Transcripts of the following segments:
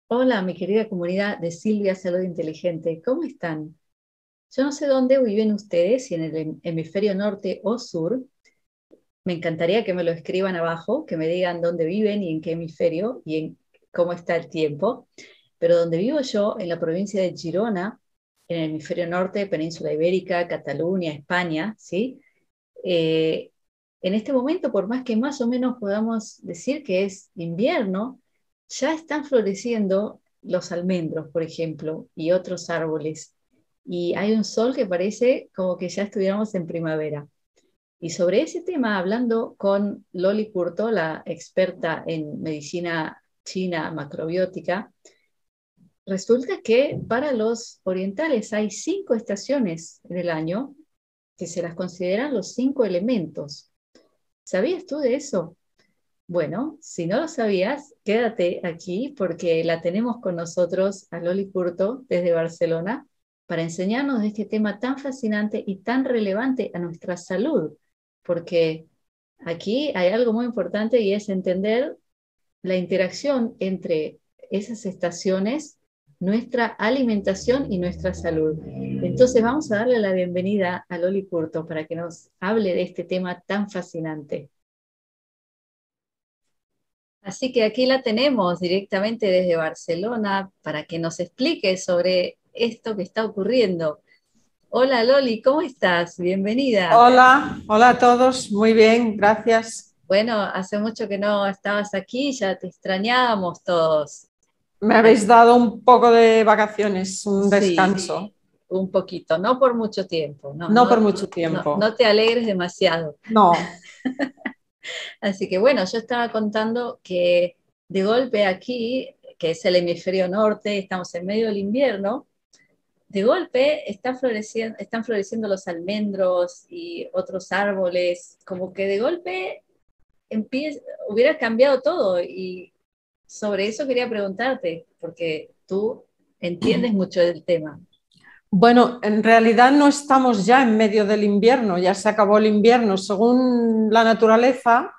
Hola, mi querida comunidad de Silvia Salud Inteligente, ¿cómo están? Yo no sé dónde viven ustedes, si en el hemisferio norte o sur. Me encantaría que me lo escriban abajo, que me digan dónde viven y en qué hemisferio y en cómo está el tiempo. Pero donde vivo yo, en la provincia de Girona, en el hemisferio norte, Península Ibérica, Cataluña, España, ¿sí? Eh, en este momento, por más que más o menos podamos decir que es invierno, ya están floreciendo los almendros, por ejemplo, y otros árboles. Y hay un sol que parece como que ya estuviéramos en primavera. Y sobre ese tema, hablando con Loli Curto, la experta en medicina china macrobiótica, resulta que para los orientales hay 5 estaciones en el año que se las consideran los 5 elementos. ¿Sabías tú de eso? Bueno, si no lo sabías, quédate aquí porque la tenemos con nosotros a Loli Curto desde Barcelona para enseñarnos de este tema tan fascinante y tan relevante a nuestra salud, porque aquí hay algo muy importante y es entender la interacción entre esas estaciones, nuestra alimentación y nuestra salud. Entonces vamos a darle la bienvenida a Loli Curto para que nos hable de este tema tan fascinante. Así que aquí la tenemos directamente desde Barcelona para que nos explique sobre esto que está ocurriendo. Hola Loli, ¿cómo estás? Bienvenida. Hola, hola a todos, muy bien, gracias. Bueno, hace mucho que no estabas aquí, ya te extrañábamos todos. Me Así- habéis dado un poco de vacaciones, un sí, descanso, un poquito, no por mucho tiempo, no, no no, por mucho no, tiempo. no te alegres demasiado. No, Así que bueno, yo estaba contando que de golpe aquí, que es el hemisferio norte, estamos en medio del invierno. De golpe están floreciendo los almendros y otros árboles, como que de golpe hubiera cambiado todo. Y sobre eso quería preguntarte, porque tú entiendes mucho del tema. bueno, en realidad no estamos ya en medio del invierno, ya se acabó el invierno. Según la naturaleza,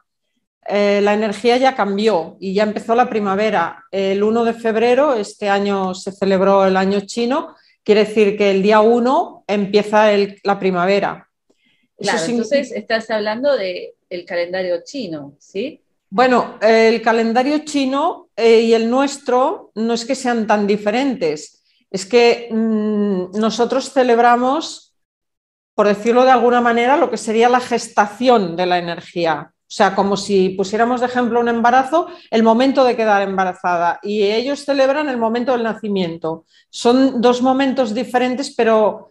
la energía ya cambió y ya empezó la primavera. El 1 de febrero, este año se celebró el año chino, quiere decir que el día 1 empieza la primavera. Eso Claro, entonces significa. estás hablando del calendario chino, ¿sí? Bueno, el calendario chino y el nuestro no es que sean tan diferentes, es que nosotros celebramos, por decirlo de alguna manera, lo que sería la gestación de la energía. O sea, como si pusiéramos de ejemplo un embarazo, el momento de quedar embarazada, y ellos celebran el momento del nacimiento. Son dos momentos diferentes, pero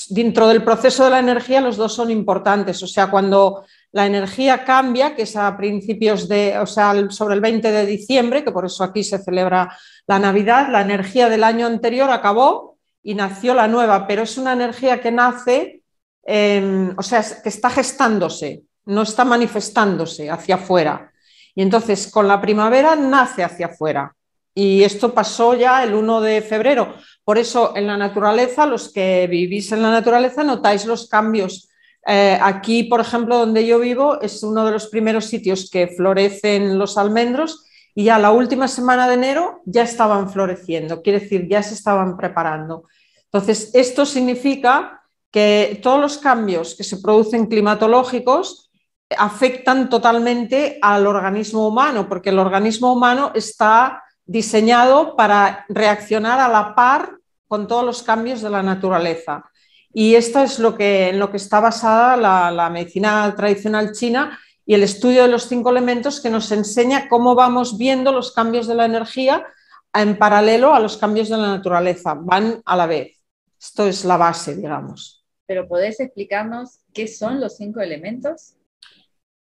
dentro del proceso de la energía los dos son importantes. O sea, cuando la energía cambia, que es a principios de, o sea, sobre el 20 de diciembre, que por eso aquí se celebra la Navidad, la energía del año anterior acabó y nació la nueva, pero es una energía que nace, o sea, que está gestándose, no está manifestándose hacia afuera. Y entonces con la primavera nace hacia afuera. Y esto pasó ya el 1 de febrero. Por eso en la naturaleza, los que vivís en la naturaleza, notáis los cambios. Aquí, por ejemplo, donde yo vivo, es uno de los primeros sitios que florecen los almendros y ya la última semana de enero ya estaban floreciendo, quiere decir, ya se estaban preparando. Entonces, esto significa que todos los cambios que se producen climatológicos afectan totalmente al organismo humano, porque el organismo humano está diseñado para reaccionar a la par con todos los cambios de la naturaleza. Y esto es en lo que está basada la medicina tradicional china y el estudio de los 5 elementos, que nos enseña cómo vamos viendo los cambios de la energía en paralelo a los cambios de la naturaleza, van a la vez. Esto es la base, digamos. Pero ¿podés explicarnos qué son los 5 elementos?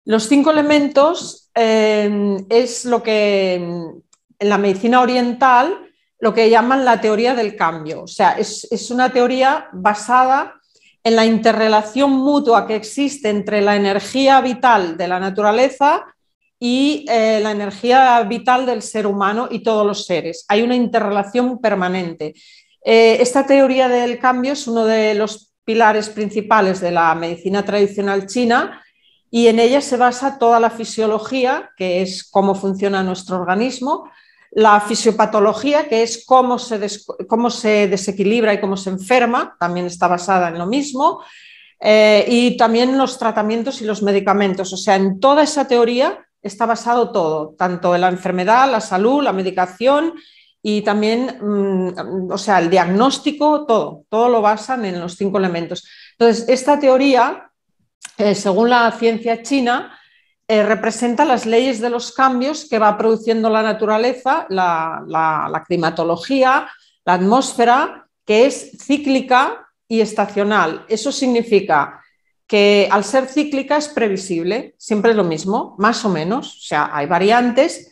Los 5 elementos es lo que en la medicina oriental lo que llaman la teoría del cambio. O sea, es una teoría basada en la interrelación mutua que existe entre la energía vital de la naturaleza y la energía vital del ser humano y todos los seres. Hay una interrelación permanente. Esta teoría del cambio es uno de los pilares principales de la medicina tradicional china y en ella se basa toda la fisiología, que es cómo funciona nuestro organismo, la fisiopatología, que es cómo se desequilibra y cómo se enferma, también está basada en lo mismo, y también los tratamientos y los medicamentos. O sea, en toda esa teoría está basado todo, tanto en la enfermedad, la salud, la medicación y también, o sea, el diagnóstico, todo lo basan en los 5 elementos. Entonces, esta teoría, según la ciencia china, representa las leyes de los cambios que va produciendo la naturaleza, la climatología, la atmósfera, que es cíclica y estacional. Eso significa que al ser cíclica es previsible, siempre es lo mismo, más o menos, o sea, hay variantes,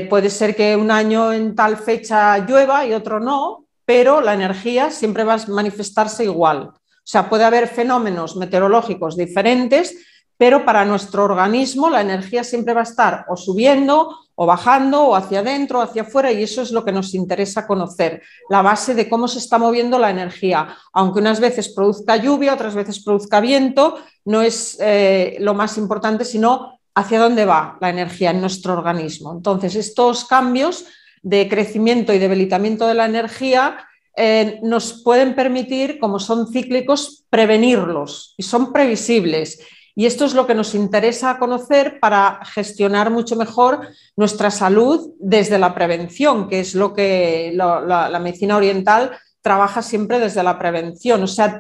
puede ser que un año en tal fecha llueva y otro no, pero la energía siempre va a manifestarse igual. O sea, puede haber fenómenos meteorológicos diferentes, pero para nuestro organismo la energía siempre va a estar o subiendo o bajando o hacia adentro o hacia afuera, y eso es lo que nos interesa conocer, la base de cómo se está moviendo la energía. Aunque unas veces produzca lluvia, otras veces produzca viento, no es lo más importante, sino hacia dónde va la energía en nuestro organismo. Entonces, estos cambios de crecimiento y debilitamiento de la energía nos pueden permitir, como son cíclicos, prevenirlos y son previsibles. Y esto es lo que nos interesa conocer para gestionar mucho mejor nuestra salud desde la prevención, que es lo que la medicina oriental trabaja siempre desde la prevención. O sea,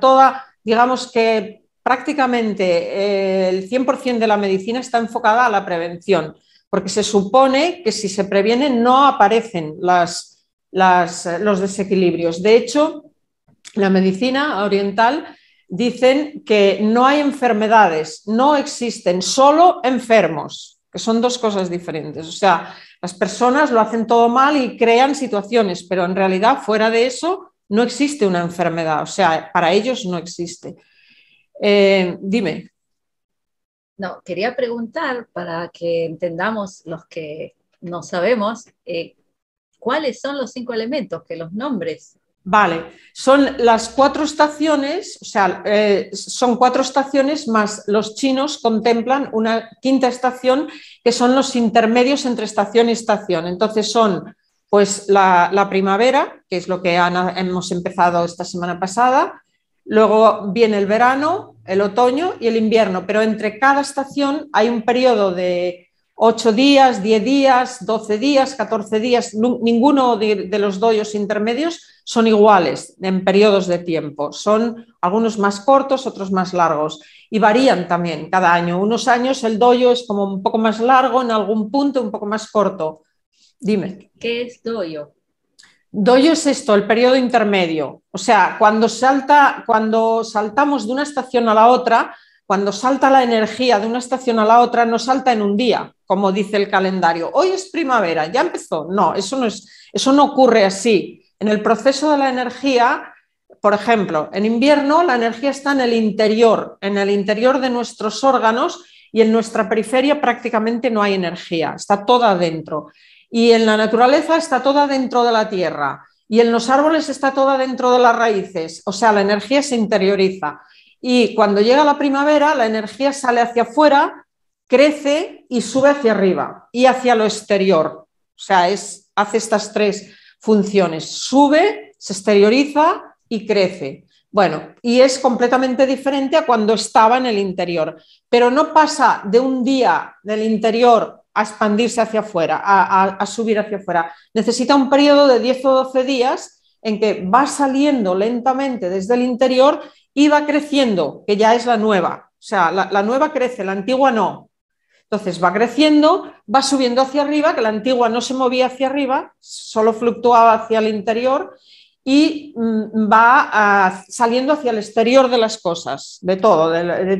digamos que prácticamente el 100% de la medicina está enfocada a la prevención, porque se supone que si se previene no aparecen los desequilibrios. De hecho, la medicina oriental dicen que no hay enfermedades, no existen, solo enfermos, que son dos cosas diferentes. O sea, las personas lo hacen todo mal y crean situaciones, pero en realidad fuera de eso no existe una enfermedad. O sea, para ellos no existe. Dime. No, quería preguntar para que entendamos los que no sabemos, ¿cuáles son los 5 elementos? Que los nombres. Vale, son las 4 estaciones, o sea, son 4 estaciones más los chinos contemplan una 5ª estación que son los intermedios entre estación y estación. Entonces son pues la primavera, que es lo que hemos empezado esta semana pasada, luego viene el verano, el otoño y el invierno, pero entre cada estación hay un periodo de 8 días, 10 días, 12 días, 14 días, ninguno de los doyos intermedios son iguales en periodos de tiempo, son algunos más cortos, otros más largos y varían también cada año. Unos años el doyo es como un poco más largo en algún punto, un poco más corto. Dime. ¿Qué es doyo? Doyo es esto, el periodo intermedio. O sea, cuando saltamos de una estación a la otra, cuando salta la energía de una estación a la otra, no salta en un día, como dice el calendario. Hoy es primavera, ya empezó. No, eso no ocurre así. En el proceso de la energía, por ejemplo, en invierno la energía está en el interior de nuestros órganos, y en nuestra periferia prácticamente no hay energía, está toda dentro. Y en la naturaleza está toda dentro de la tierra, y en los árboles está toda dentro de las raíces, o sea, la energía se interioriza. Y cuando llega la primavera, la energía sale hacia afuera, crece y sube hacia arriba y hacia lo exterior. O sea, hace estas 3 funciones: sube, se exterioriza y crece. Bueno, y es completamente diferente a cuando estaba en el interior, pero no pasa de un día del interior a expandirse hacia afuera, a subir hacia afuera. Necesita un periodo de 10 o 12 días en que va saliendo lentamente desde el interior y va creciendo, que ya es la nueva. O sea, la nueva crece, la antigua no. Entonces va creciendo, va subiendo hacia arriba, que la antigua no se movía hacia arriba, solo fluctuaba hacia el interior, y va saliendo hacia el exterior de las cosas, de todo, de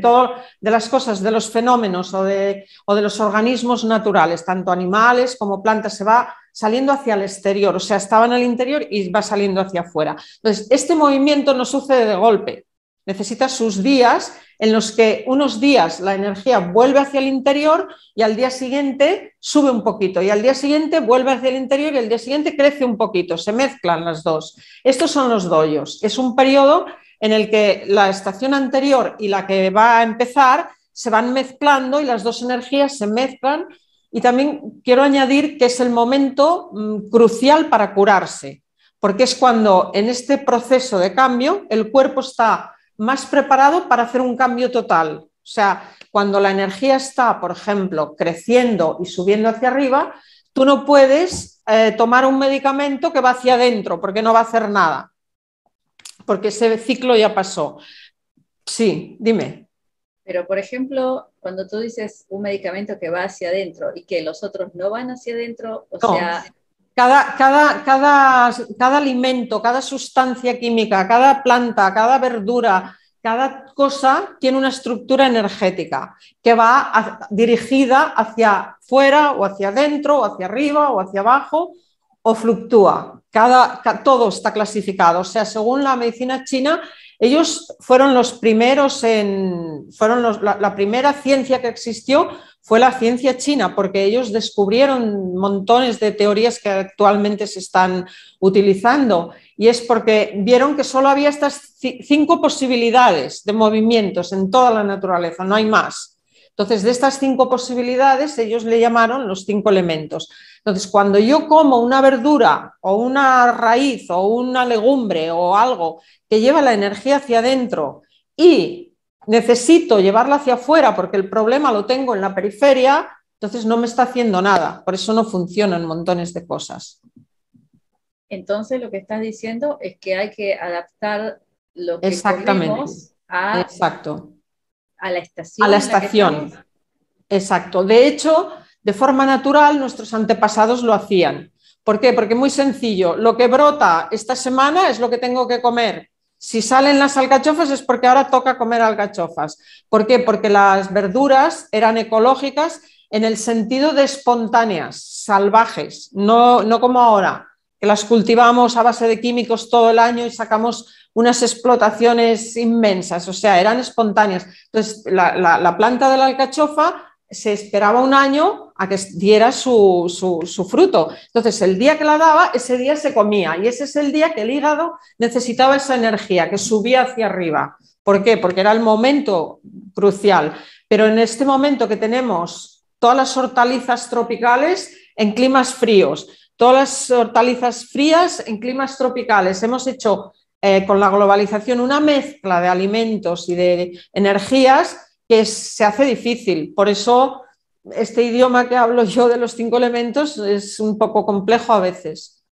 las cosas, de los fenómenos o de los organismos naturales, tanto animales como plantas, se va saliendo hacia el exterior. O sea, estaba en el interior y va saliendo hacia afuera. Entonces, este movimiento no sucede de golpe, necesita sus días, en los que unos días la energía vuelve hacia el interior y al día siguiente sube un poquito, y al día siguiente vuelve hacia el interior y al día siguiente crece un poquito, se mezclan las dos. Estos son los doyos. Es un periodo en el que la estación anterior y la que va a empezar se van mezclando y las dos energías se mezclan y también quiero añadir que es el momento crucial para curarse, porque es cuando en este proceso de cambio el cuerpo está más preparado para hacer un cambio total. O sea, cuando la energía está, por ejemplo, creciendo y subiendo hacia arriba, tú no puedes tomar un medicamento que va hacia adentro porque no va a hacer nada, porque ese ciclo ya pasó. Sí, dime. Pero, por ejemplo, cuando tú dices un medicamento que va hacia adentro y que los otros no van hacia adentro, o No, sea, cada alimento, cada sustancia química, cada planta, cada verdura, cada cosa tiene una estructura energética que va dirigida hacia fuera o hacia adentro o hacia arriba o hacia abajo o fluctúa. Todo está clasificado. O sea, según la medicina china, ellos fueron los primeros la primera ciencia que existió fue la ciencia china, porque ellos descubrieron montones de teorías que actualmente se están utilizando, y es porque vieron que solo había estas 5 posibilidades de movimientos en toda la naturaleza, no hay más. Entonces, de estas 5 posibilidades, ellos le llamaron los 5 elementos. Entonces, cuando yo como una verdura o una raíz o una legumbre o algo que lleva la energía hacia adentro y necesito llevarla hacia afuera porque el problema lo tengo en la periferia, entonces no me está haciendo nada. Por eso no funcionan montones de cosas. entonces lo que estás diciendo es que hay que adaptar lo que Exactamente. comemos a Exacto. a la estación A la en la que estación. estamos. Exacto. De hecho, de forma natural, nuestros antepasados lo hacían. ¿Por qué? Porque muy sencillo. Lo que brota esta semana es lo que tengo que comer. Si salen las alcachofas es porque ahora toca comer alcachofas. ¿Por qué? Porque las verduras eran ecológicas en el sentido de espontáneas, salvajes, no como ahora, que las cultivamos a base de químicos todo el año y sacamos unas explotaciones inmensas, o sea, eran espontáneas. Entonces, la planta de la alcachofa se esperaba un año a que diera su fruto. Entonces, el día que la daba, ese día se comía y ese es el día que el hígado necesitaba esa energía, que subía hacia arriba. ¿Por qué? Porque era el momento crucial. Pero en este momento que tenemos todas las hortalizas tropicales en climas fríos, todas las hortalizas frías en climas tropicales, hemos hecho con la globalización una mezcla de alimentos y de energías que se hace difícil. Por eso este idioma que hablo yo de los 5 elementos es un poco complejo a veces.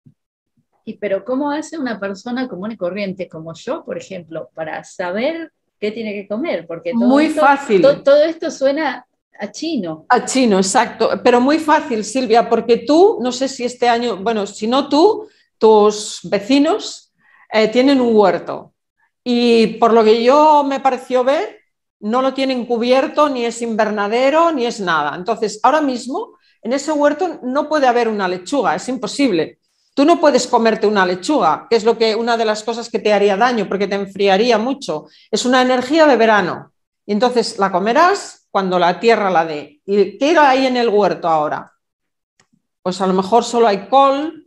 Pero ¿cómo hace una persona común y corriente como yo, por ejemplo, para saber qué tiene que comer? Porque Muy fácil. todo esto suena a chino. A chino, exacto. Pero muy fácil, Silvia, porque tú, no sé si este año, bueno, si no tú, tus vecinos tienen un huerto. Y por lo que yo me pareció ver, no lo tienen cubierto, ni es invernadero, ni es nada. Entonces, ahora mismo, en ese huerto no puede haber una lechuga, es imposible. Tú no puedes comerte una lechuga, que es una de las cosas que te haría daño, porque te enfriaría mucho. Es una energía de verano. Y entonces la comerás cuando la tierra la dé. ¿Y qué hay en el huerto ahora? Pues a lo mejor solo hay col,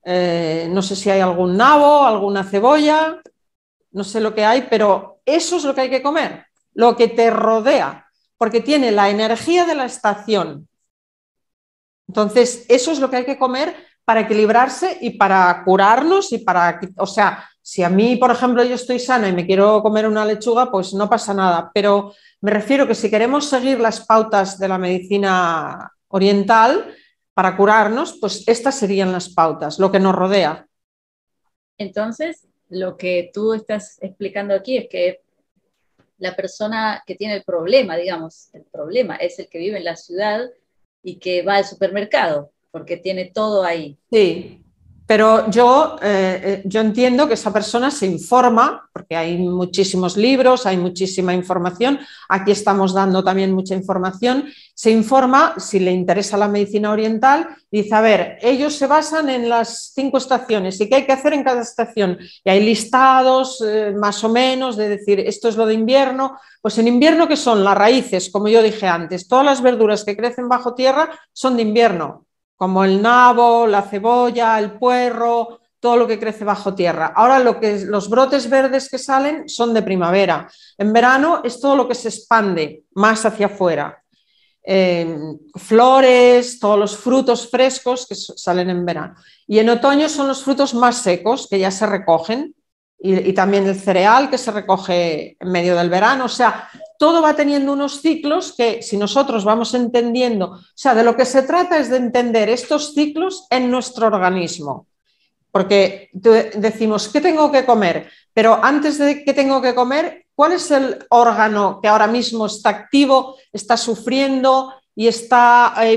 no sé si hay algún nabo, alguna cebolla, no sé lo que hay, pero eso es lo que hay que comer, lo que te rodea, porque tiene la energía de la estación. Entonces, eso es lo que hay que comer para equilibrarse y para curarnos y para, o sea, si a mí, por ejemplo, yo estoy sana y me quiero comer una lechuga, pues no pasa nada, pero me refiero que si queremos seguir las pautas de la medicina oriental para curarnos, pues estas serían las pautas, lo que nos rodea. Entonces, lo que tú estás explicando aquí es que la persona que tiene el problema, digamos, el problema es el que vive en la ciudad y que va al supermercado, porque tiene todo ahí. Sí, pero yo entiendo que esa persona se informa, porque hay muchísimos libros, hay muchísima información, aquí estamos dando también mucha información, se informa si le interesa la medicina oriental, dice, a ver, ellos se basan en las 5 estaciones y qué hay que hacer en cada estación, y hay listados más o menos de decir, esto es lo de invierno, pues en invierno, ¿qué son? Las raíces, como yo dije antes, todas las verduras que crecen bajo tierra son de invierno, como el nabo, la cebolla, el puerro, todo lo que crece bajo tierra. Ahora los brotes verdes que salen son de primavera. En verano es todo lo que se expande más hacia afuera. flores, todos los frutos frescos que salen en verano. Y en otoño son los frutos más secos que ya se recogen y también el cereal que se recoge en medio del verano. O sea, todo va teniendo unos ciclos que si nosotros vamos entendiendo, o sea, de lo que se trata es de entender estos ciclos en nuestro organismo. Porque decimos, ¿qué tengo que comer? Pero antes de qué tengo que comer, ¿cuál es el órgano que ahora mismo está activo, está sufriendo y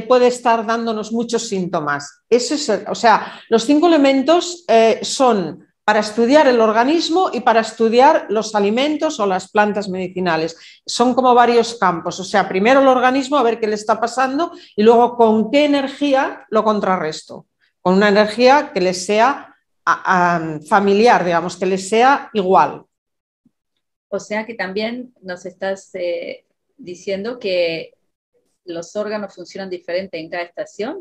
puede estar dándonos muchos síntomas? O sea, los 5 elementos son para estudiar el organismo y para estudiar los alimentos o las plantas medicinales. Son como varios campos. O sea, primero el organismo, a ver qué le está pasando y luego con qué energía lo contrarresto. Con una energía que les sea familiar, digamos, que les sea igual. O sea que también nos estás diciendo que los órganos funcionan diferente en cada estación.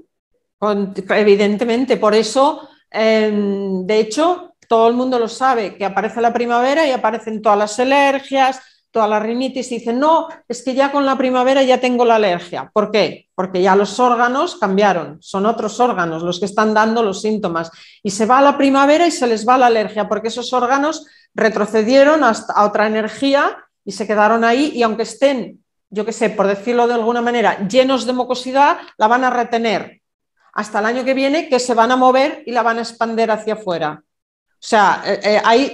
Evidentemente, por eso, de hecho, todo el mundo lo sabe, que aparece la primavera y aparecen todas las alergias, toda la rinitis, y dicen, no, es que ya con la primavera ya tengo la alergia. ¿Por qué? Porque ya los órganos cambiaron, son otros órganos los que están dando los síntomas. Y se va la primavera y se les va la alergia, porque esos órganos retrocedieron a otra energía y se quedaron ahí, y aunque estén, yo qué sé, por decirlo de alguna manera, llenos de mucosidad, la van a retener hasta el año que viene, que se van a mover y la van a expandir hacia afuera. O sea,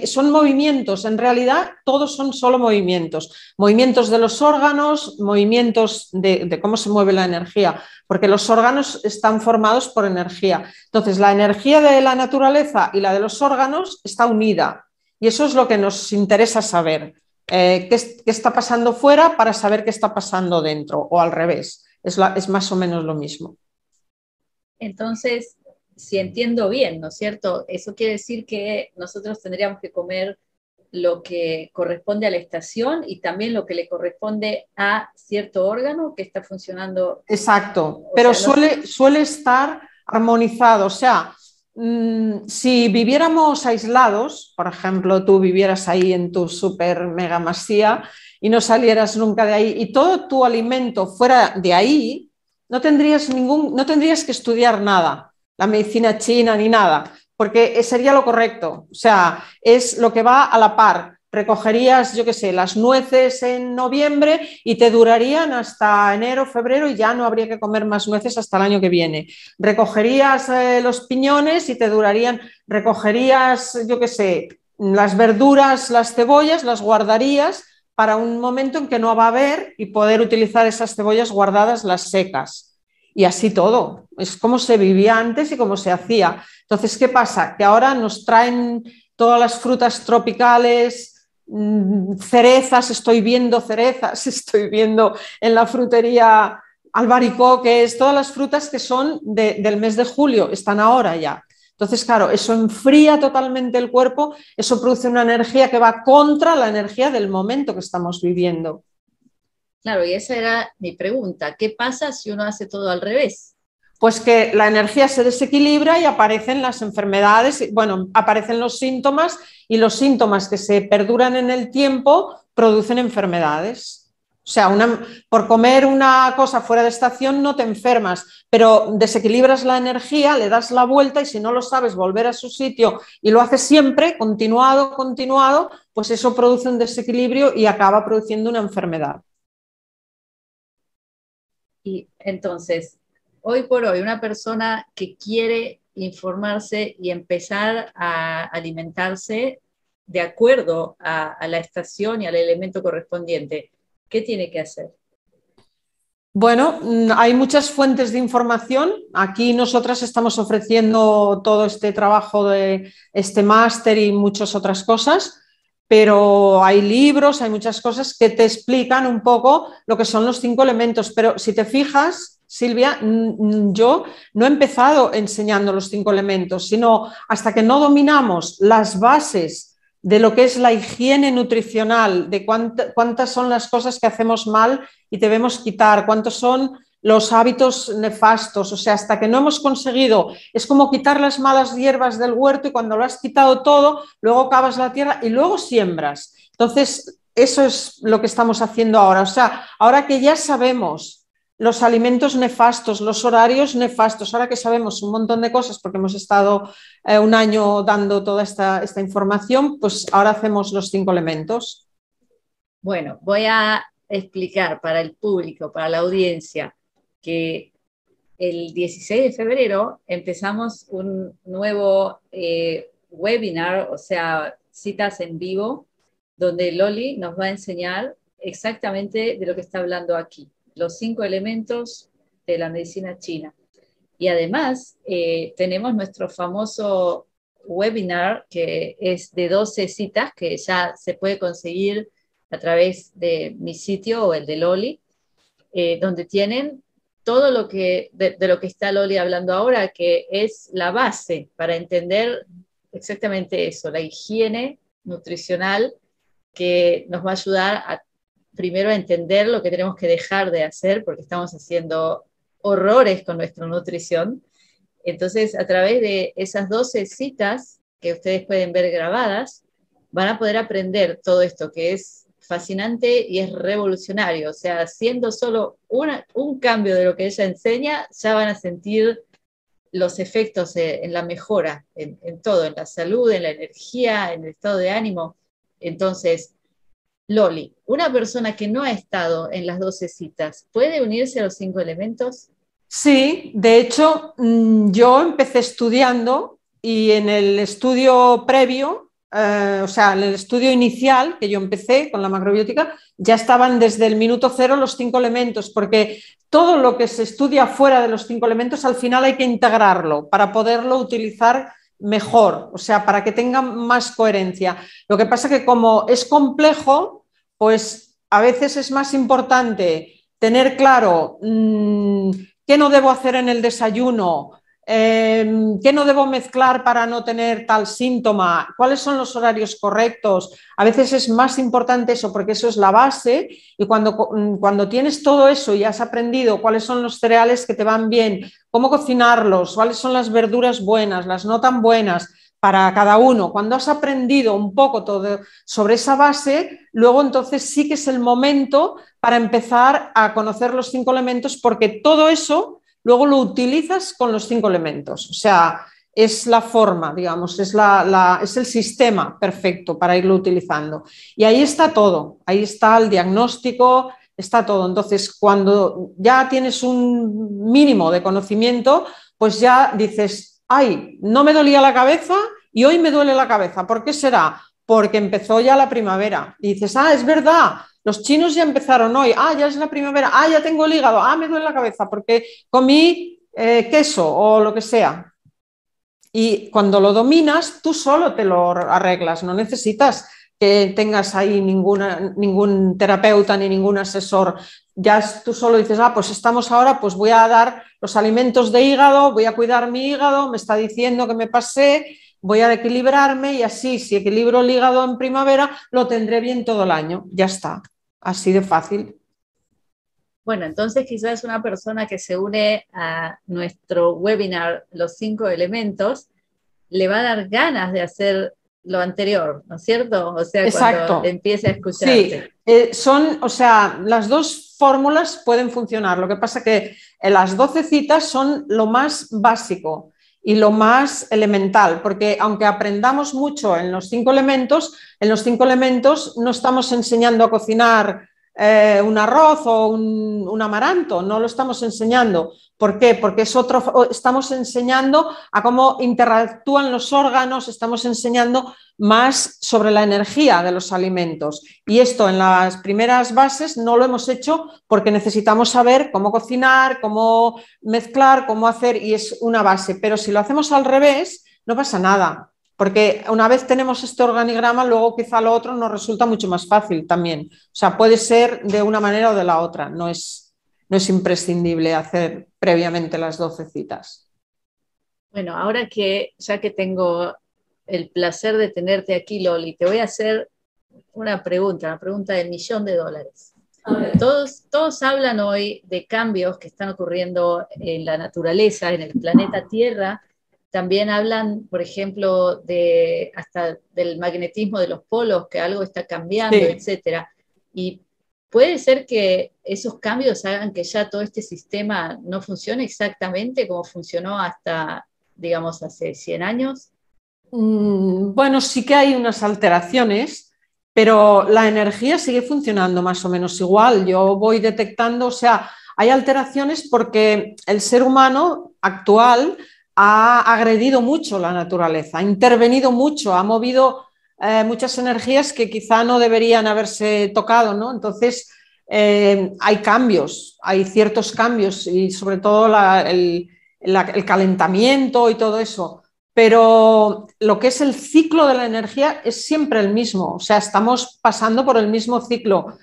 son movimientos, en realidad todos son solo movimientos de los órganos, movimientos de cómo se mueve la energía, porque los órganos están formados por energía. Entonces, la energía de la naturaleza y la de los órganos está unida y eso es lo que nos interesa saber, qué está pasando fuera para saber qué está pasando dentro o al revés, es más o menos lo mismo. Entonces, si entiendo bien, ¿no es cierto? Eso quiere decir que nosotros tendríamos que comer lo que corresponde a la estación y también lo que le corresponde a cierto órgano que está funcionando. Exacto, pero suele estar armonizado. O sea, si viviéramos aislados, por ejemplo, tú vivieras ahí en tu super mega masía y no salieras nunca de ahí y todo tu alimento fuera de ahí, no tendrías que estudiar nada, la medicina china ni nada, porque sería lo correcto. O sea, es lo que va a la par. Recogerías, yo qué sé, las nueces en noviembre y te durarían hasta enero, febrero y ya no habría que comer más nueces hasta el año que viene. Recogerías los piñones y te durarían, recogerías, yo qué sé, las verduras, las cebollas, las guardarías para un momento en que no va a haber y poder utilizar esas cebollas guardadas, las secas. Y así todo. Es como se vivía antes y como se hacía. Entonces, ¿qué pasa? Que ahora nos traen todas las frutas tropicales, cerezas, estoy viendo en la frutería albaricoques, todas las frutas que son del mes de julio, están ahora ya. Entonces, claro, eso enfría totalmente el cuerpo, eso produce una energía que va contra la energía del momento que estamos viviendo. Claro, y esa era mi pregunta. ¿Qué pasa si uno hace todo al revés? Pues que la energía se desequilibra y aparecen las enfermedades, bueno, aparecen los síntomas y los síntomas que se perduran en el tiempo producen enfermedades. O sea, por comer una cosa fuera de estación no te enfermas, pero desequilibras la energía, le das la vuelta y si no lo sabes volver a su sitio y lo haces siempre, continuado, pues eso produce un desequilibrio y acaba produciendo una enfermedad. Y entonces, hoy por hoy, una persona que quiere informarse y empezar a alimentarse de acuerdo a la estación y al elemento correspondiente, ¿qué tiene que hacer? Bueno, hay muchas fuentes de información. Aquí nosotras estamos ofreciendo todo este trabajo de este máster y muchas otras cosas, pero hay libros, hay muchas cosas que te explican un poco lo que son los 5 elementos. Pero si te fijas, Silvia, yo no he empezado enseñando los 5 elementos, sino hasta que no dominamos las bases de lo que es la higiene nutricional, de cuántas son las cosas que hacemos mal y debemos quitar, cuántos son los hábitos nefastos, o sea, hasta que no hemos conseguido, es como quitar las malas hierbas del huerto y cuando lo has quitado todo, luego cavas la tierra y luego siembras. Entonces, eso es lo que estamos haciendo ahora, o sea, ahora que ya sabemos los alimentos nefastos, los horarios nefastos. Ahora que sabemos un montón de cosas porque hemos estado un año dando toda esta información, pues ahora hacemos los 5 elementos. Bueno, voy a explicar para el público, para la audiencia, que el 16 de febrero empezamos un nuevo webinar, o sea, citas en vivo, donde Loli nos va a enseñar exactamente de lo que está hablando aquí, los 5 elementos de la medicina china. Y además tenemos nuestro famoso webinar que es de 12 citas que ya se puede conseguir a través de mi sitio o el de Loli, donde tienen todo lo que, de lo que está Loli hablando ahora, que es la base para entender exactamente eso, la higiene nutricional que nos va a ayudar primero a entender lo que tenemos que dejar de hacer, porque estamos haciendo horrores con nuestra nutrición. Entonces, a través de esas 12 citas que ustedes pueden ver grabadas, van a poder aprender todo esto que es fascinante y es revolucionario. O sea, haciendo solo un cambio de lo que ella enseña, ya van a sentir los efectos en la mejora, en todo, en la salud, en la energía, en el estado de ánimo. Entonces, Loli, una persona que no ha estado en las 12 citas, ¿puede unirse a los 5 elementos? Sí, de hecho, yo empecé estudiando y en el estudio previo, o sea, en el estudio inicial que yo empecé con la macrobiótica, ya estaban desde el minuto cero los 5 elementos, porque todo lo que se estudia fuera de los 5 elementos al final hay que integrarlo para poderlo utilizar mejor, o sea, para que tenga más coherencia. Lo que pasa es que como es complejo, pues a veces es más importante tener claro qué no debo hacer en el desayuno, qué no debo mezclar para no tener tal síntoma, cuáles son los horarios correctos. A veces es más importante eso porque eso es la base y cuando tienes todo eso y has aprendido cuáles son los cereales que te van bien, cómo cocinarlos, cuáles son las verduras buenas, las no tan buenas para cada uno, cuando has aprendido un poco todo sobre esa base, luego entonces sí que es el momento para empezar a conocer los 5 elementos porque todo eso luego lo utilizas con los 5 elementos. O sea, es la forma, digamos, es el sistema perfecto para irlo utilizando. Y ahí está todo, ahí está el diagnóstico, está todo. Entonces, cuando ya tienes un mínimo de conocimiento, pues ya dices, ay, no me dolía la cabeza y hoy me duele la cabeza. ¿Por qué será? Porque empezó ya la primavera. Y dices, ah, es verdad, los chinos ya empezaron hoy, ah, ya es la primavera, ah, ya tengo el hígado, ah, me duele la cabeza porque comí queso o lo que sea. Y cuando lo dominas, tú solo te lo arreglas, no necesitas que tengas ahí ningún terapeuta ni ningún asesor. Ya tú solo dices, ah, pues estamos ahora, pues voy a dar los alimentos de hígado, voy a cuidar mi hígado, me está diciendo que me pasé, voy a equilibrarme y así, si equilibro el hígado en primavera, lo tendré bien todo el año. Ya está, así de fácil. Bueno, entonces quizás una persona que se une a nuestro webinar, los 5 elementos, le va a dar ganas de hacer lo anterior, ¿no es cierto? O sea, cuando Exacto. empiece a Sí, escucharte. o sea, las dos fórmulas pueden funcionar. Lo que pasa que las 12 citas son lo más básico y lo más elemental, porque aunque aprendamos mucho en los 5 elementos no estamos enseñando a cocinar un arroz o un amaranto, no lo estamos enseñando. ¿Por qué? Porque estamos enseñando a cómo interactúan los órganos, estamos enseñando más sobre la energía de los alimentos. Y esto en las primeras bases no lo hemos hecho porque necesitamos saber cómo cocinar, cómo mezclar, cómo hacer, y es una base. Pero si lo hacemos al revés, no pasa nada, porque una vez tenemos este organigrama, luego quizá lo otro nos resulta mucho más fácil también. O sea, puede ser de una manera o de la otra, no es imprescindible hacer previamente las 12 citas. Bueno, ahora que ya que tengo el placer de tenerte aquí, Loli, te voy a hacer una pregunta del $1.000.000. Todos hablan hoy de cambios que están ocurriendo en la naturaleza, en el planeta Tierra. También hablan, por ejemplo, hasta del magnetismo de los polos, que algo está cambiando, Sí. etcétera. Y ¿Puede ser que esos cambios hagan que ya todo este sistema no funcione exactamente como funcionó hasta, digamos, hace 100 años? Bueno, sí que hay unas alteraciones, pero la energía sigue funcionando más o menos igual. Yo voy detectando, o sea, hay alteraciones porque el ser humano actual ha agredido mucho la naturaleza, ha intervenido mucho, ha movido muchas energías que quizá no deberían haberse tocado, ¿no? Entonces, hay cambios, hay ciertos cambios y sobre todo el calentamiento y todo eso, pero lo que es el ciclo de la energía es siempre el mismo, o sea, estamos pasando por el mismo ciclo.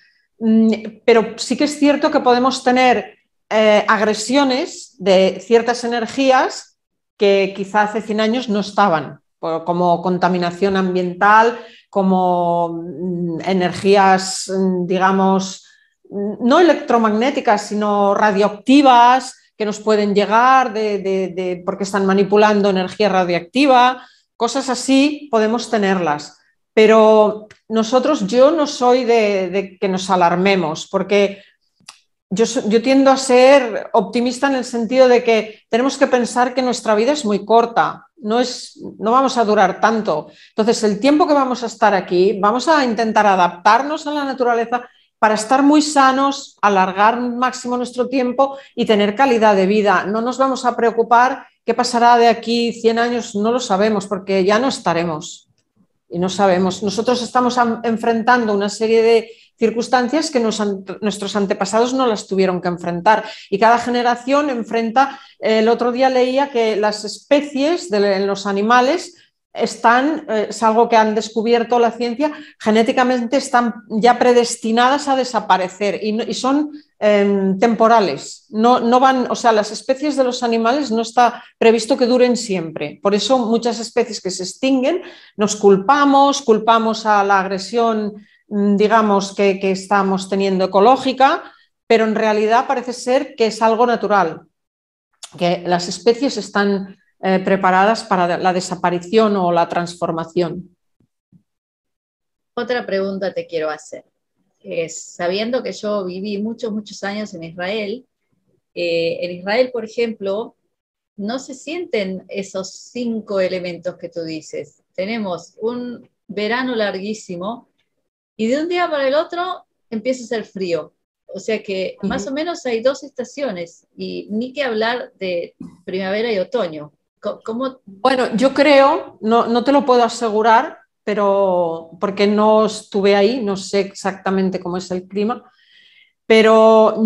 Pero sí que es cierto que podemos tener agresiones de ciertas energías que quizá hace 100 años no estaban, como contaminación ambiental, como energías, digamos, no electromagnéticas, sino radioactivas, que nos pueden llegar porque están manipulando energía radiactiva, cosas así podemos tenerlas. Pero nosotros, yo no soy de que nos alarmemos, porque yo tiendo a ser optimista en el sentido de que tenemos que pensar que nuestra vida es muy corta, no vamos a durar tanto. Entonces, el tiempo que vamos a estar aquí, vamos a intentar adaptarnos a la naturaleza para estar muy sanos, alargar máximo nuestro tiempo y tener calidad de vida. No nos vamos a preocupar qué pasará de aquí 100 años, no lo sabemos, porque ya no estaremos y no sabemos. Nosotros estamos enfrentando una serie de circunstancias que nuestros antepasados no las tuvieron que enfrentar, y cada generación enfrenta. El otro día leía que las especies en los animales están, es algo que han descubierto la ciencia, genéticamente están ya predestinadas a desaparecer y son temporales, no van, o sea, las especies de los animales no está previsto que duren siempre. Por eso muchas especies que se extinguen nos culpamos a la agresión, digamos, que estamos teniendo ecológica, pero en realidad parece ser que es algo natural, que las especies están preparadas para la desaparición o la transformación. Otra pregunta te quiero hacer. Sabiendo que yo viví muchos años en Israel, por ejemplo, no se sienten esos 5 elementos que tú dices. Tenemos un verano larguísimo y de un día para el otro empieza a ser frío. O sea que más o menos hay 2 estaciones y ni que hablar de primavera y otoño. ¿Cómo? Bueno, yo creo, no te lo puedo asegurar, pero porque no estuve ahí, no sé exactamente cómo es el clima, pero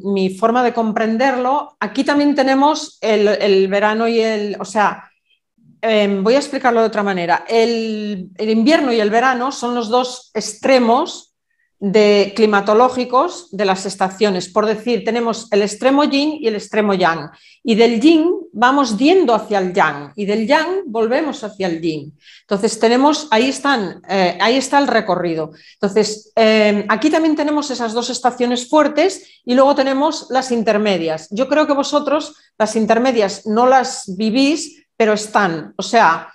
mi forma de comprenderlo, aquí también tenemos el verano o sea, voy a explicarlo de otra manera. El invierno y el verano son los dos extremos climatológicos de las estaciones. Por decir, tenemos el extremo yin y el extremo yang. Y del yin vamos yendo hacia el yang y del yang volvemos hacia el yin. Entonces ahí está el recorrido. Entonces, aquí también tenemos esas 2 estaciones fuertes y luego tenemos las intermedias. Yo creo que vosotros las intermedias no las vivís, pero están, o sea,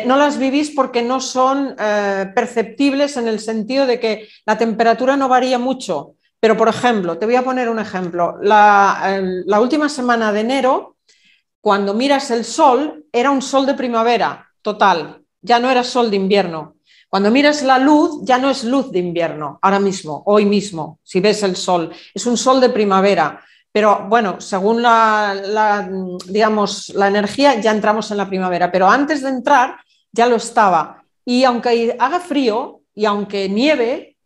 no las vivís porque no son perceptibles en el sentido de que la temperatura no varía mucho. Pero, por ejemplo, te voy a poner un ejemplo. La última semana de enero, cuando miras el sol, era un sol de primavera total, ya no era sol de invierno. Cuando miras la luz, ya no es luz de invierno, ahora mismo, hoy mismo, si ves el sol, es un sol de primavera. Pero bueno, según digamos, la energía, ya entramos en la primavera, pero antes de entrar ya lo estaba. Y aunque haga frío y aunque nieve,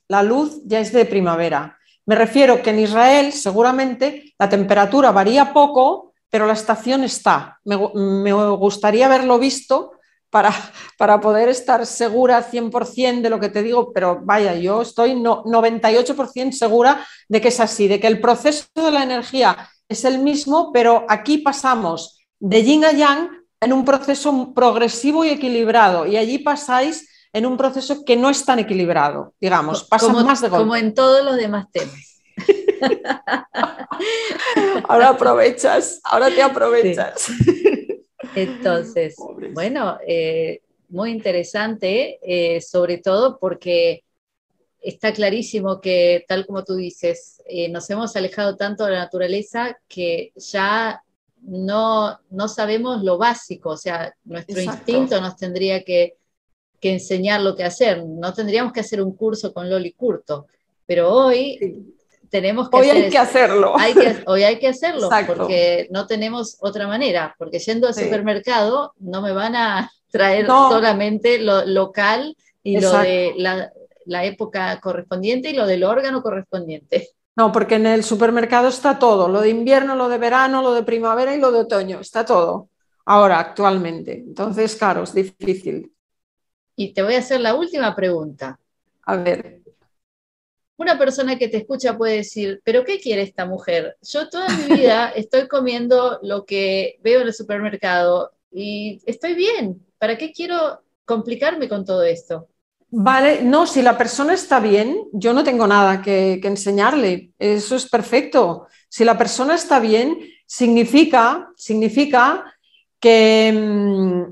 la luz ya es de primavera. Me refiero que en Israel seguramente la temperatura varía poco, pero la estación está. Me gustaría haberlo visto para poder estar segura 100% de lo que te digo, pero vaya, yo estoy 98% segura de que es así, de que el proceso de la energía es el mismo, pero aquí pasamos de yin a yang en un proceso progresivo y equilibrado, y allí pasáis en un proceso que no es tan equilibrado, digamos, pasa más de golpe. Como en todos los demás temas. Ahora te aprovechas. Sí. Entonces, bueno, muy interesante, sobre todo porque está clarísimo que, tal como tú dices, nos hemos alejado tanto de la naturaleza que ya no sabemos lo básico, o sea, nuestro Exacto. instinto nos tendría que enseñar lo que hacer, no tendríamos que hacer un curso con Loli Curto, pero hoy Sí. tenemos que Hoy hacer hay que hacerlo. hoy hay que hacerlo, Exacto. porque no tenemos otra manera, porque yendo al Sí. supermercado no me van a traer No, solamente lo local y lo de exacto. la época correspondiente y lo del órgano correspondiente. No, porque en el supermercado está todo, lo de invierno, lo de verano, lo de primavera y lo de otoño, está todo ahora, actualmente. Entonces, claro, es difícil. Y te voy a hacer la última pregunta. A ver, Una persona que te escucha puede decir, ¿pero qué quiere esta mujer? Yo toda mi vida estoy comiendo lo que veo en el supermercado y estoy bien. ¿Para qué quiero complicarme con todo esto? vale, no, si la persona está bien, yo no tengo nada que enseñarle, eso es perfecto. Si la persona está bien, significa que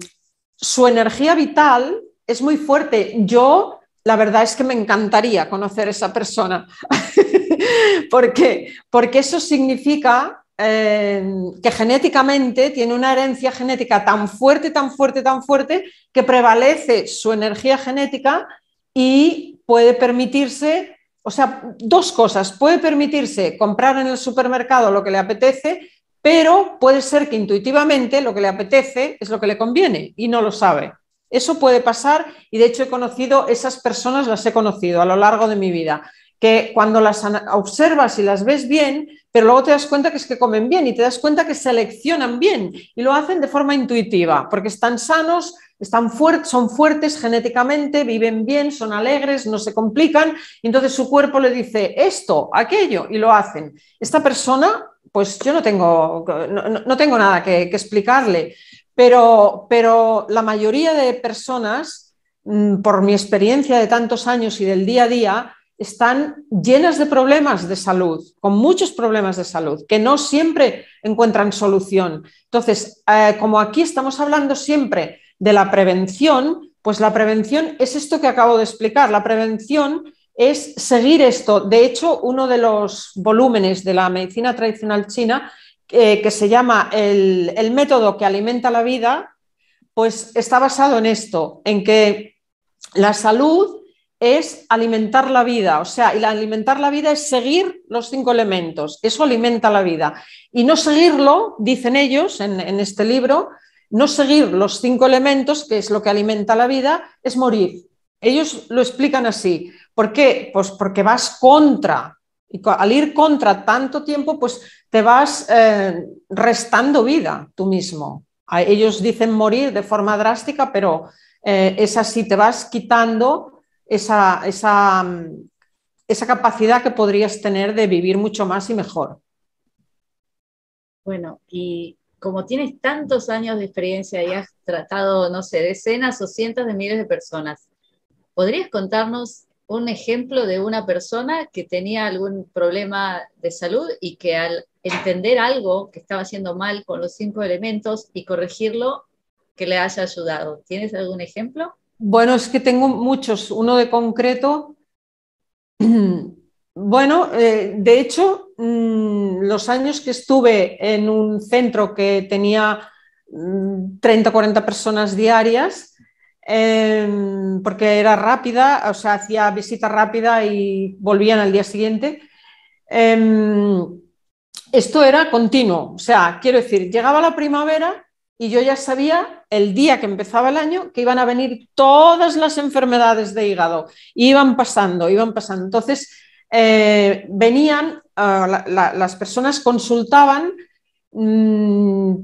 su energía vital es muy fuerte. Yo, la verdad es que me encantaría conocer a esa persona. ¿Por qué? Porque eso significa que genéticamente tiene una herencia genética tan fuerte, tan fuerte, tan fuerte, que prevalece su energía genética y puede permitirse, o sea, dos cosas, puede permitirse comprar en el supermercado lo que le apetece, pero puede ser que intuitivamente lo que le apetece es lo que le conviene y no lo sabe. Eso puede pasar y de hecho he conocido, esas personas las he conocido a lo largo de mi vida, que cuando las observas y las ves bien, pero luego te das cuenta que es que comen bien y te das cuenta que seleccionan bien y lo hacen de forma intuitiva, porque están sanos, son fuertes genéticamente, viven bien, son alegres, no se complican, y entonces su cuerpo le dice esto, aquello, y lo hacen. Esta persona, pues yo no tengo nada que explicarle, pero la mayoría de personas, por mi experiencia de tantos años y del día a día, están llenas de problemas de salud, con muchos problemas de salud, que no siempre encuentran solución. Entonces, como aquí estamos hablando siempre de la prevención, pues la prevención es esto que acabo de explicar. La prevención es seguir esto. De hecho, uno de los volúmenes de la medicina tradicional china, que se llama el método que alimenta la vida, pues está basado en esto, en que la salud es alimentar la vida, o sea, y alimentar la vida es seguir los 5 elementos, eso alimenta la vida. Y no seguirlo, dicen ellos en este libro, no seguir los 5 elementos, que es lo que alimenta la vida, es morir. Ellos lo explican así. ¿Por qué? Pues porque vas contra, y al ir contra tanto tiempo, pues te vas restando vida tú mismo. Ellos dicen morir de forma drástica, pero es así, te vas quitando esa capacidad que podrías tener de vivir mucho más y mejor. Bueno, y como tienes tantos años de experiencia y has tratado, no sé, decenas o cientos de miles de personas, ¿podrías contarnos un ejemplo de una persona que tenía algún problema de salud y que al entender algo que estaba haciendo mal con los 5 elementos y corregirlo, que le haya ayudado? ¿Tienes algún ejemplo? Bueno, es que tengo muchos, uno de concreto. Bueno, de hecho, los años que estuve en un centro que tenía 30 o 40 personas diarias, porque era rápida, o sea, hacía visita rápida y volvían al día siguiente. Esto era continuo, o sea, quiero decir, llegaba la primavera y yo ya sabía el día que empezaba el año que iban a venir todas las enfermedades de hígado, iban pasando, iban pasando. Entonces, venían, las personas consultaban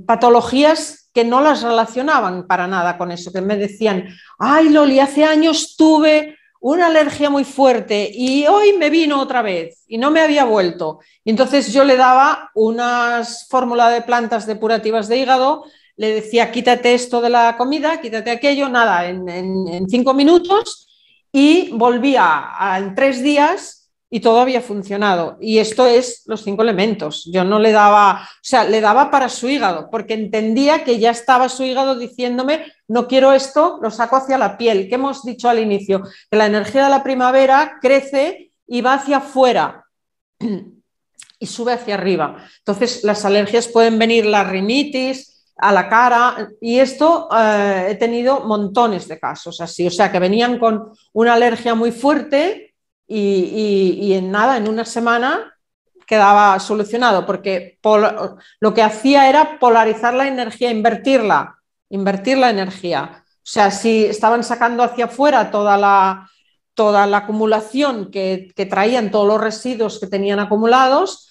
patologías que no las relacionaban para nada con eso, que me decían, ay Loli, hace años tuve una alergia muy fuerte y hoy me vino otra vez y no me había vuelto. Y entonces yo le daba unas fórmulas de plantas depurativas de hígado, le decía quítate esto de la comida, quítate aquello, nada, en 5 minutos y volvía en 3 días y todo había funcionado. Y esto es los 5 elementos. Yo no le daba, o sea, le daba para su hígado, porque entendía que ya estaba su hígado diciéndome, no quiero esto, lo saco hacia la piel. ¿Qué hemos dicho al inicio? Que la energía de la primavera crece y va hacia afuera y sube hacia arriba. Entonces, las alergias pueden venir, la rinitis, a la cara, y esto he tenido montones de casos así, o sea, que venían con una alergia muy fuerte y en nada, en una semana quedaba solucionado, porque lo que hacía era polarizar la energía, invertir la energía. O sea, si estaban sacando hacia afuera toda la acumulación que traían, todos los residuos que tenían acumulados,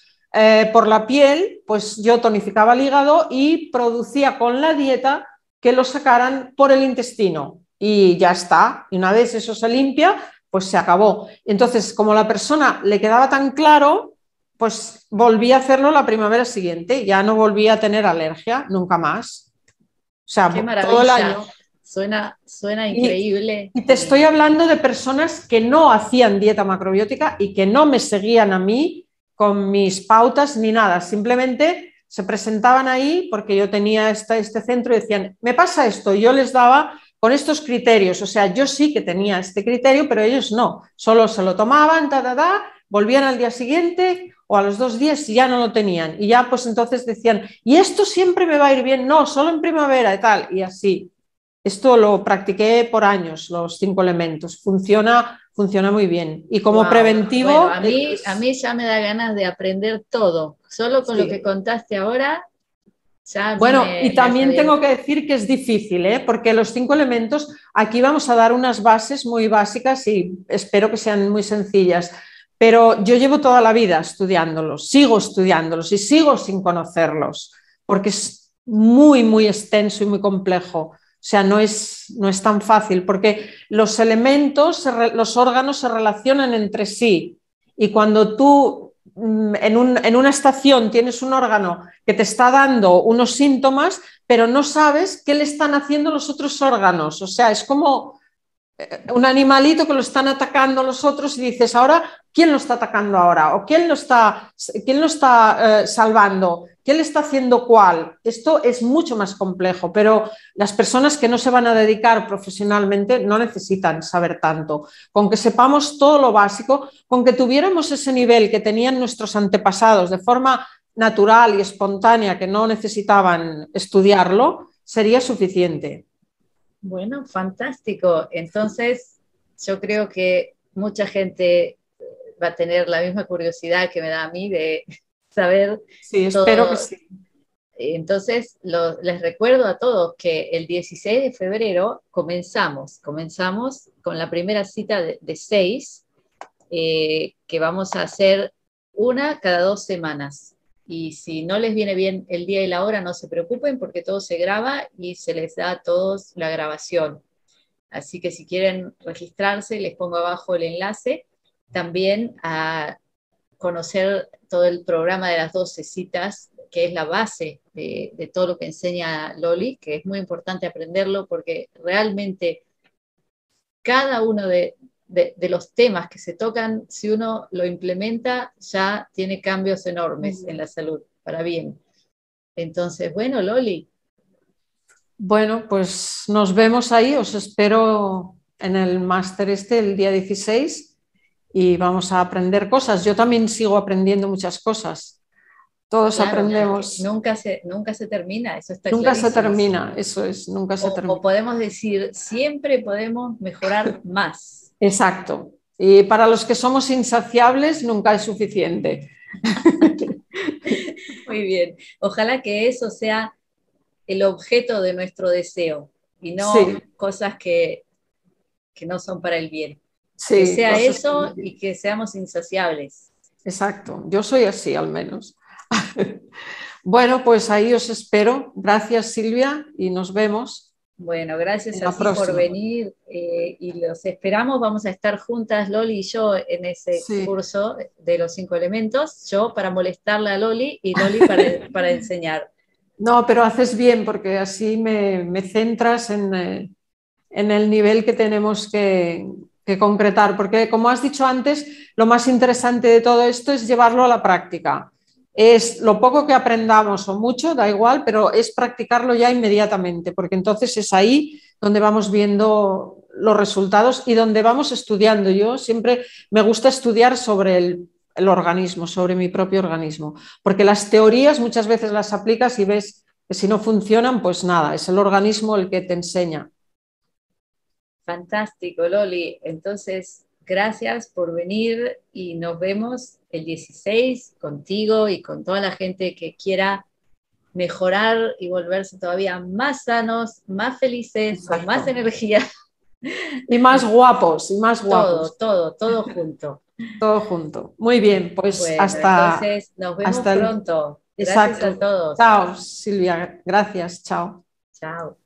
por la piel, pues yo tonificaba el hígado y producía con la dieta que lo sacaran por el intestino y ya está. Y una vez eso se limpia, pues se acabó. Entonces, como la persona le quedaba tan claro, pues volví a hacerlo la primavera siguiente, ya no volví a tener alergia nunca más. O sea, Qué todo el maravilla. año. Suena increíble. Y te estoy hablando de personas que no hacían dieta macrobiótica y que no me seguían a mí con mis pautas ni nada, simplemente se presentaban ahí porque yo tenía este centro y decían, me pasa esto, y yo les daba con estos criterios, o sea, yo sí que tenía este criterio, pero ellos no, solo se lo tomaban, volvían al día siguiente o a los 2 días y ya no lo tenían, y ya pues entonces decían, y esto siempre me va a ir bien, no, solo en primavera y tal, y así. Esto lo practiqué por años, los 5 elementos. Funciona muy bien. Y como preventivo... Bueno, a mí ya me da ganas de aprender todo. Solo con lo que Sí. contaste ahora, ya a mí Bueno, y me hace también bien. tengo que decir que es difícil, ¿eh? Porque los 5 elementos, aquí vamos a dar unas bases muy básicas y espero que sean muy sencillas. Pero yo llevo toda la vida estudiándolos y sigo sin conocerlos, porque es muy, muy extenso y muy complejo. O sea, no es tan fácil, porque los elementos, los órganos se relacionan entre sí. Y cuando tú en una estación tienes un órgano que te está dando unos síntomas, pero no sabes qué le están haciendo los otros órganos. O sea, es como un animalito que lo están atacando los otros y dices, ahora, ¿quién lo está atacando ahora? ¿O quién lo está salvando? ¿Quién le está haciendo cuál? Esto es mucho más complejo, pero las personas que no se van a dedicar profesionalmente no necesitan saber tanto. Con que sepamos todo lo básico, con que tuviéramos ese nivel que tenían nuestros antepasados de forma natural y espontánea, que no necesitaban estudiarlo, sería suficiente. Bueno, fantástico. Entonces, yo creo que mucha gente va a tener la misma curiosidad que me da a mí de saber Sí, espero que todo. sí. Entonces, les recuerdo a todos que el 16 de febrero comenzamos con la primera cita de 6, que vamos a hacer una cada 2 semanas. Y si no les viene bien el día y la hora, no se preocupen porque todo se graba y se les da a todos la grabación. Así que si quieren registrarse, les pongo abajo el enlace. También a conocer todo el programa de las 12 citas, que es la base de todo lo que enseña Loli, que es muy importante aprenderlo porque realmente cada uno de los temas que se tocan, si uno lo implementa, ya tiene cambios enormes en la salud, para bien. Entonces, bueno, Loli. Bueno, pues nos vemos ahí, os espero en el máster el día 16 y vamos a aprender cosas. Yo también sigo aprendiendo muchas cosas. Todos Claro, aprendemos. nunca se termina, eso está Nunca se clarísimo. termina, eso es, nunca se termina. O podemos decir, siempre podemos mejorar más. Exacto. Y para los que somos insaciables, nunca es suficiente. Muy bien. Ojalá que eso sea el objeto de nuestro deseo y no Sí, cosas que no son para el bien. Que sí, sea cosas eso y que seamos insaciables. exacto. Yo soy así, al menos. Bueno, pues ahí os espero. Gracias, Silvia, y nos vemos Bueno, en gracias la así por próxima. venir y los esperamos. Vamos a estar juntas, Loli y yo, en ese Sí. curso de los 5 elementos. Yo para molestarle a Loli y Loli para enseñar. No, pero haces bien porque así me centras en el nivel que tenemos que concretar, porque como has dicho antes, lo más interesante de todo esto es llevarlo a la práctica. Es lo poco que aprendamos o mucho, da igual, pero es practicarlo ya inmediatamente, porque entonces es ahí donde vamos viendo los resultados y donde vamos estudiando. Yo siempre me gusta estudiar sobre el organismo, sobre mi propio organismo, porque las teorías muchas veces las aplicas y ves que si no funcionan, pues nada, es el organismo el que te enseña. Fantástico, Loli. Entonces, gracias por venir y nos vemos el 16 contigo y con toda la gente que quiera mejorar y volverse todavía más sanos, más felices, Exacto. con más energía. Y más guapos, y más guapos. Todo junto. Todo junto. Muy bien, pues Bueno, hasta, entonces nos vemos hasta el... pronto. Gracias a Exacto. todos. Chao, Silvia. Gracias, chao. Chao.